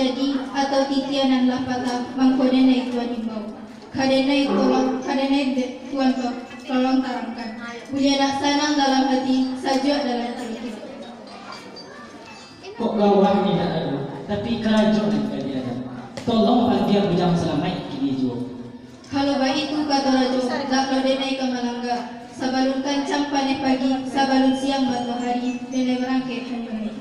jadi atau titianan lapata mangkodenai tuan imbau. Kadenai tuan tolong terangkan. Mulia laksana dalam hati, sajuk dalam hati. Kok gawah ni nak ada, tapi kerajaan kan dia ada. Tolong panggil bujang selamat kini jo. Kalau baik itu kata rajo, tak kadenai ke Malangga. Sabalun kancang panen pagi, sabalun siang matahari, denai merangkai hanyuni.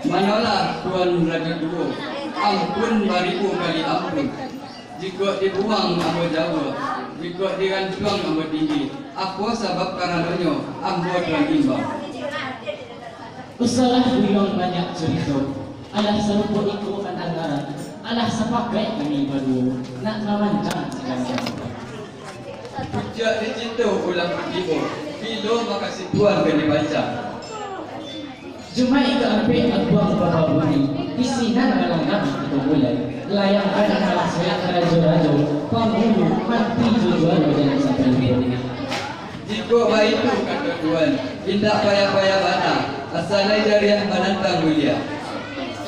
Manalah Tuan Raja Dua, ampun baribu kali ampun. Jika dibuang ambo Jawa, jika dirancuang ambo tinggi, apa sebab karenanya ambo Tuan Imbau? Usalah buyong banyak cerita, alah serupa ikutan anggaran, alah sepakai kami baru, nak memancang segala. Pujak dicinta ulang bertiba, bila makasih Tuan kena baca. Jumai ke ampik aguang bapa bumi, isinan dalam nabi kita mulai. Layangkan kalah seyak raja-raja, penghulu, mantri jujuan berjalan sampai lebih. Jika baik itu kata Tuan, indah payah-payah mana, asalai jariah menantang mulia.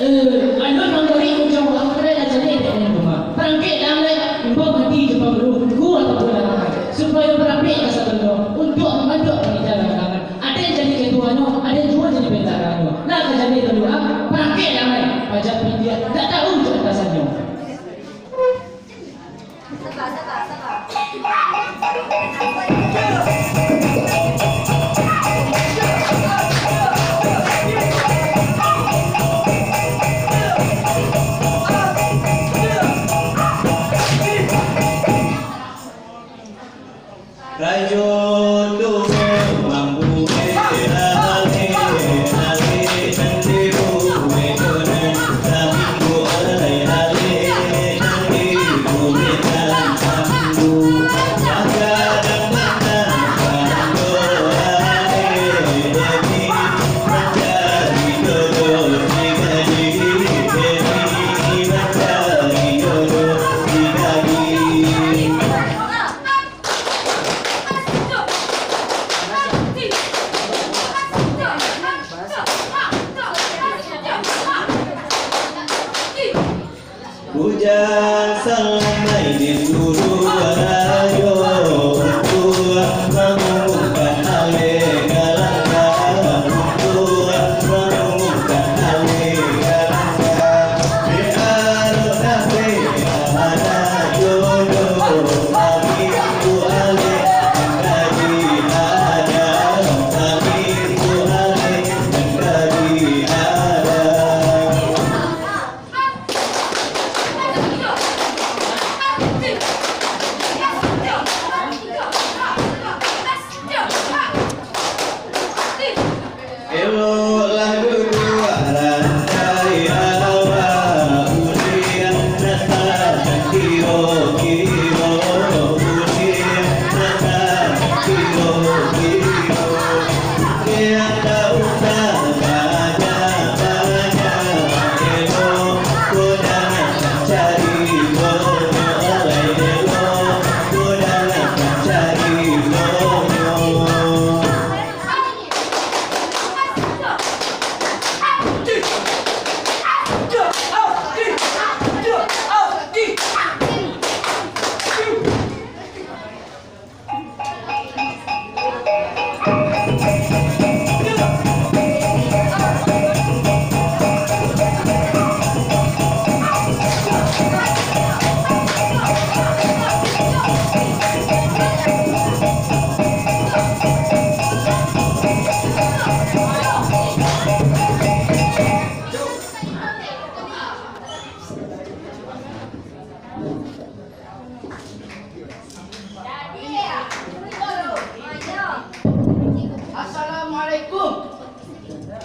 Anu memberi ujung aku dah jadi dengan rumah. Perangkit damai, imbau mati jumpa baru, gua tak boleh ramai. Supaya berampik masa benda, untuk membantu penjalan tangan. Ada yang jadi ketuanya, ada yang jual jadi bentaranya. Nak jadi kedua, perangkit damai. Pajak pindia, tak tahu je atasannya.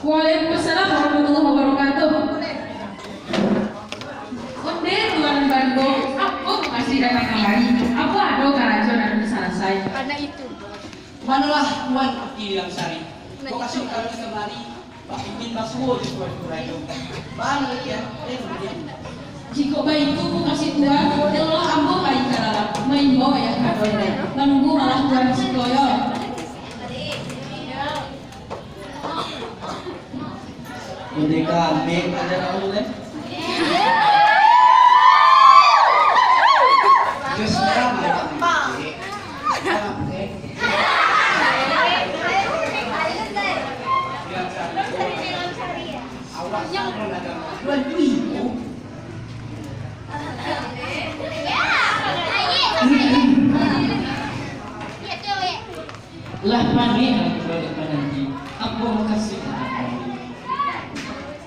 Waalaikumsalam warahmatullahi wabarakatuh. Onde Tuan Bandung, aku masih datang kembali. Apa ada kerajaan yang selesai? Karena itu. Manalah Tuan Aki yang Sari. Kau kasih kami kembali, Pak Imin pasuwo di kuat-kuat itu. Balik ya, Jika bayi itu kasih Tuhan, Allah ambo kali kalala main bawa ya kadonya. Menunggu malah Tuhan si koyo. Udah kami aja dulu deh. Just lah pagi aku boleh nanti aku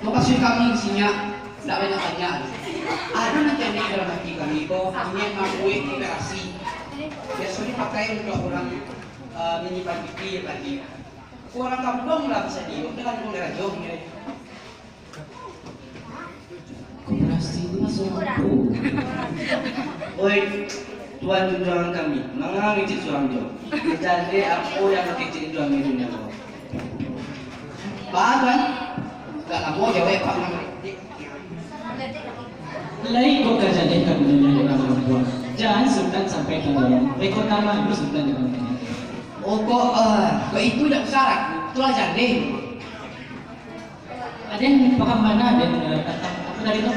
makasih kami isinya tidak banyak banyak ada nanti yang di dalam hati kami kok ingin mengakui operasi biasanya pakai untuk orang menyimpan pikir tadi orang kampung lah bisa diuk dengan mulai jauh ini operasi itu masuk aku oi Tuhan tunjangan kami, mengang icit suang jo. Jadi aku yang kecil juang di dunia kau. Pak Tuhan, gak kamu jawab Pak nanti. Lain kau kerja deh kamu dunia orang perempuan. Jangan sultan sampai ke dalam. Rekod nama itu sultan di mana? Oh kok itu tidak syarat. Itu aja deh. Ada yang paham mana ada kata apa tadi itu?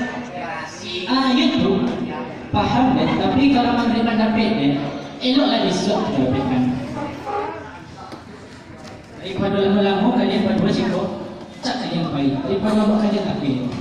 Itu. Paham deh, tapi kalau menerima dapat deh, eloklah disuap dapatkan. Daripada lama-lama kalian berdua cikgu, cak kalian baik. Daripada lama kalian tapi.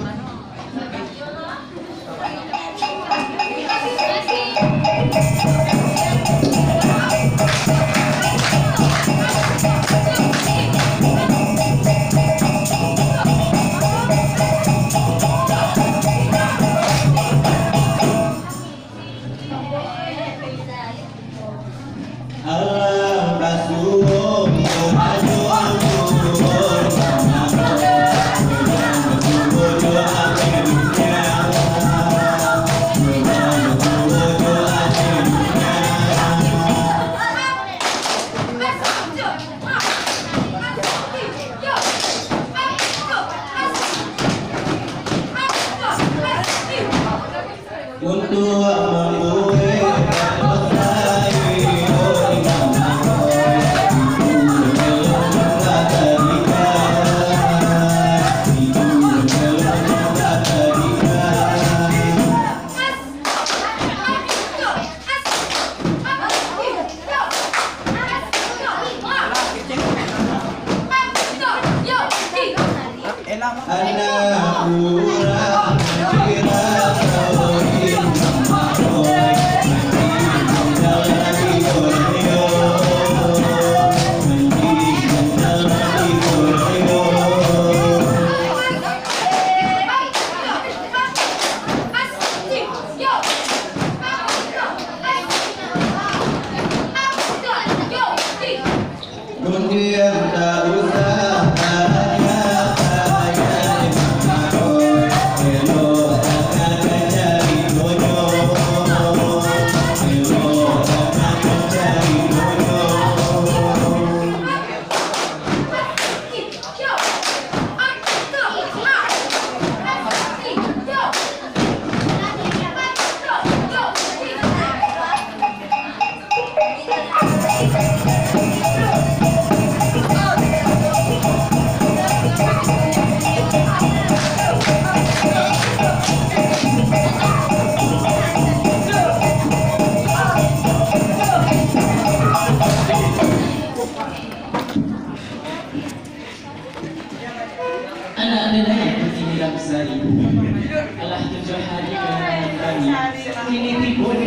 Allah tujuh hari kehidupan kami ini timbul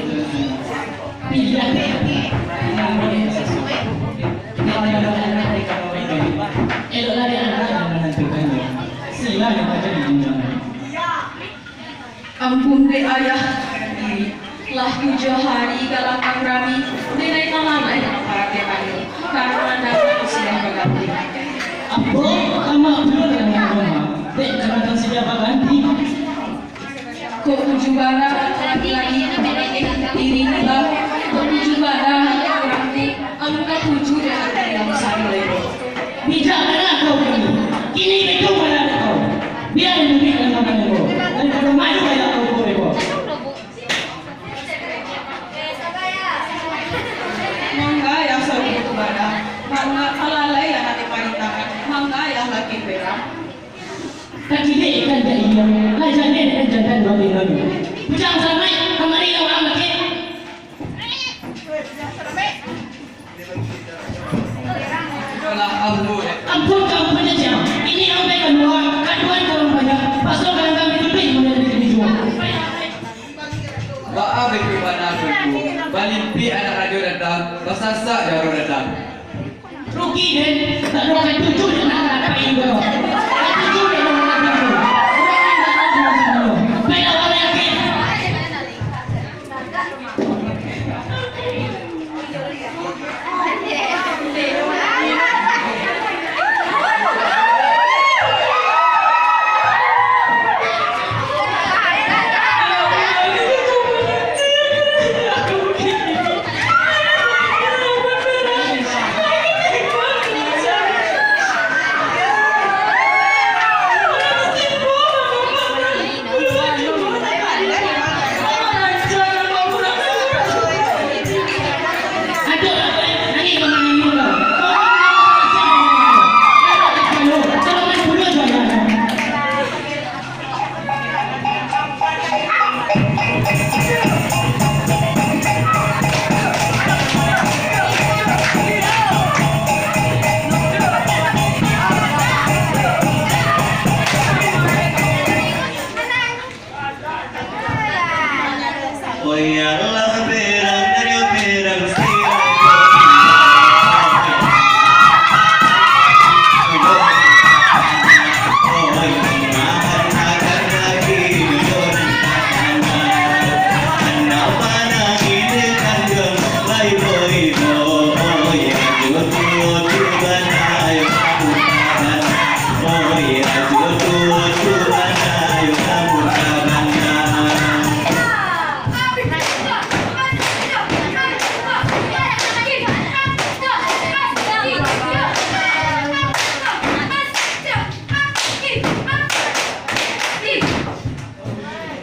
pilihan ini sesuai dengan anak mereka eloklah dia anak yang menentukannya sila yang ada di dunia. Ampun deh ayah, telah 7 hari galakkan kami nilai lama yang para kami karena dapat usia berganti. Apa kamu belum dengan rumah? Dek kerana sudah berganti. Kok ujubana lagi-lagi diri kita kok ujubana berarti angka 7 dan yang satu lagi. Bijak mana kau ini? Kini betul mana? Bujang sampai kemari orang lagi. Kalau ampun, Ampun kamu punya jam. Ini sampai kedua kalau banyak. Pasal kadang kami lebih menjadi video. Ba'a bagaimana aku? Balimpi anak radio datang, basasak jaro datang. Rugi dan tak ada orang tujuh dengan apa ini kau. Orang tujuh dengan apa itu. Orang yang tak tahu baik orang yakin.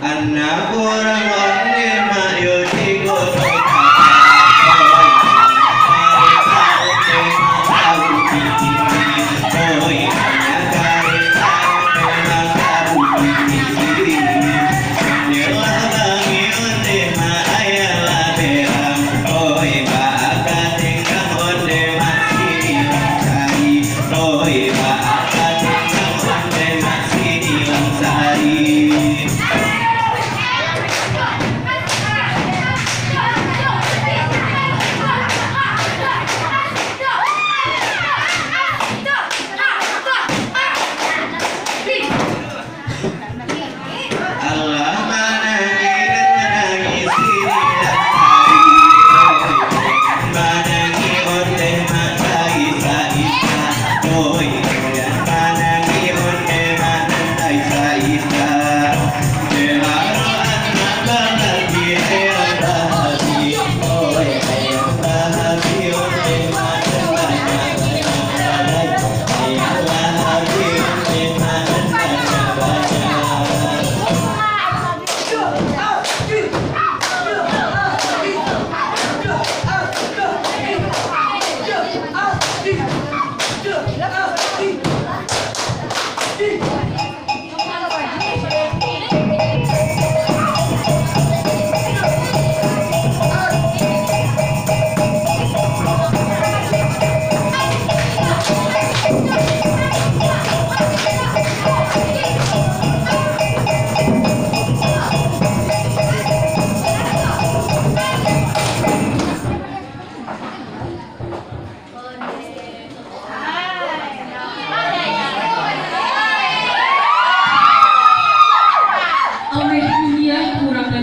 Anak orang onde mayo digono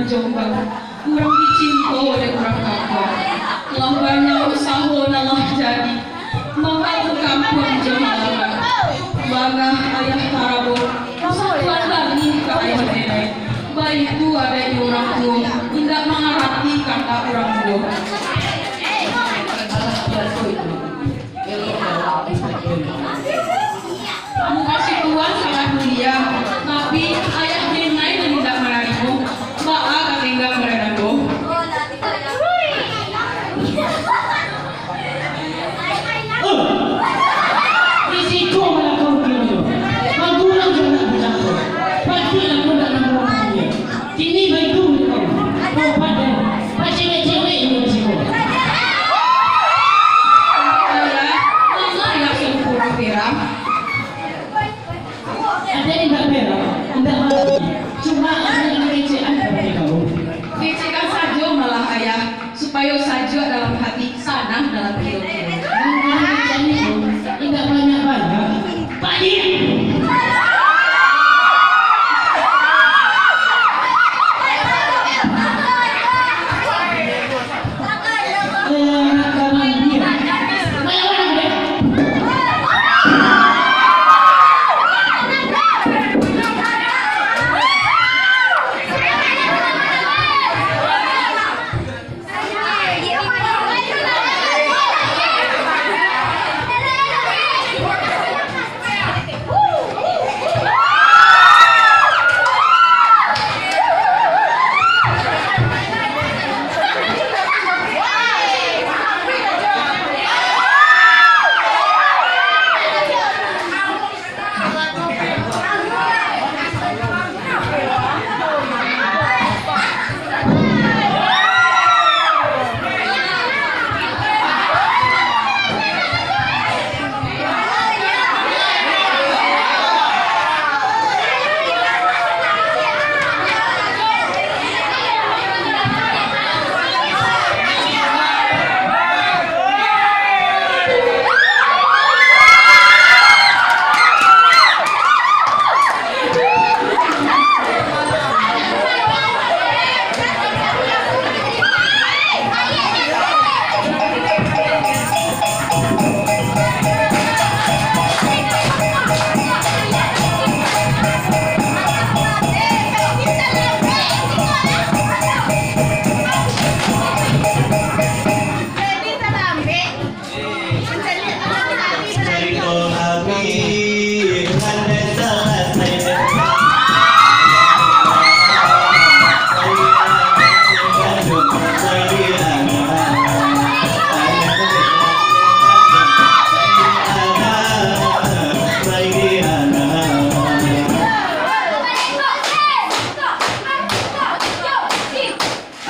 jombang kurang dicinta oleh kurang kabar telah banyak usaha nalah jadi maka ke kampung jombang bangga ayah tarabo satuan lagi ke ayah nenek baik tua dan orang tua tidak mengerti kata orang tua kasih Tuhan sangat mulia tapi ayah nenek yang tidak menerima maaf tinggal merenangku risiko melakukan video magulang jangan bercampur pasti aku tak nak melakukannya kini baikku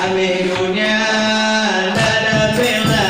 Ame dunia dada bela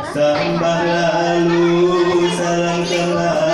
Sambah lalu salam kenal